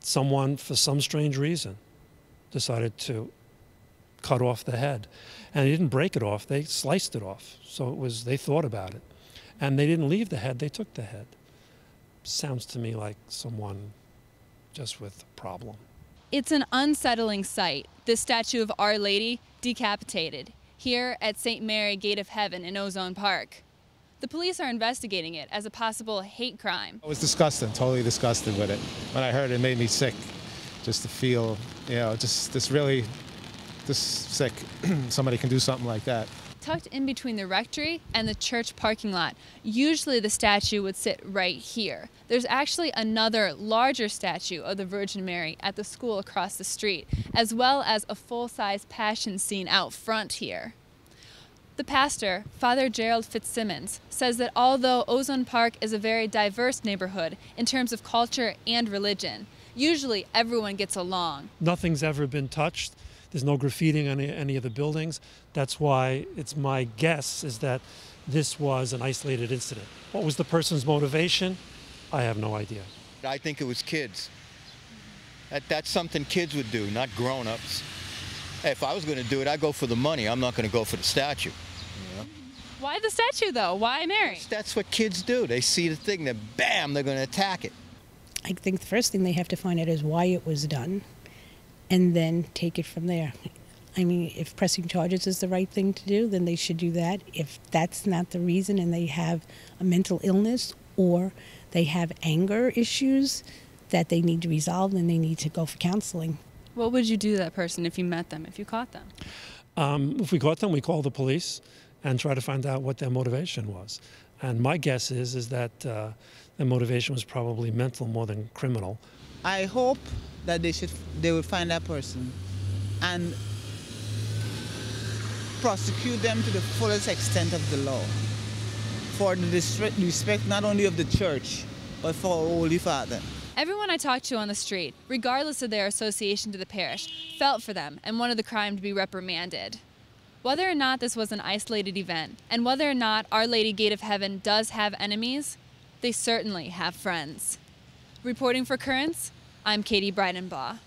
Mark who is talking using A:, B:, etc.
A: someone, for some strange reason, decided to cut off the head. And they didn't break it off, they sliced it off. So it was, they thought about it. And they didn't leave the head, they took the head. Sounds to me like someone just with a problem.
B: It's an unsettling sight, this statue of Our Lady decapitated, here at St. Mary Gate of Heaven in Ozone Park. The police are investigating it as a possible hate crime.
C: I was disgusted, totally disgusted with it. When I heard it, it made me sick, just to feel, you know, just sick. Somebody can do something like that.
B: Tucked in between the rectory and the church parking lot, usually the statue would sit right here. There's actually another larger statue of the Virgin Mary at the school across the street, as well as a full-size Passion scene out front here. The pastor, Father Gerald Fitzsimmons, says that although Ozone Park is a very diverse neighborhood in terms of culture and religion, usually everyone gets along.
A: Nothing's ever been touched. There's no graffiti on any of the buildings. That's why it's my guess is that this was an isolated incident. What was the person's motivation? I have no idea.
D: I think it was kids. That's something kids would do, not grown-ups. If I was going to do it, I'd go for the money. I'm not going to go for the statue. You know?
B: Why the statue, though? Why Mary?
D: That's what kids do. They see the thing, then bam, they're going to attack it.
E: I think the first thing they have to find out is why it was done, and then take it from there. I mean, if pressing charges is the right thing to do, then they should do that. If that's not the reason and they have a mental illness or they have anger issues that they need to resolve, then they need to go for counseling.
B: What would you do to that person if you met them, if you caught them?
A: If we caught them, we call the police and try to find out what their motivation was. And my guess is that their motivation was probably mental more than criminal.
F: I hope that they will find that person and prosecute them to the fullest extent of the law for the respect not only of the church, but for our Holy Father.
B: Everyone I talked to on the street, regardless of their association to the parish, felt for them and wanted the crime to be reprimanded. Whether or not this was an isolated event, and whether or not Our Lady Gate of Heaven does have enemies, they certainly have friends. Reporting for Currents, I'm Katie Breidenbach.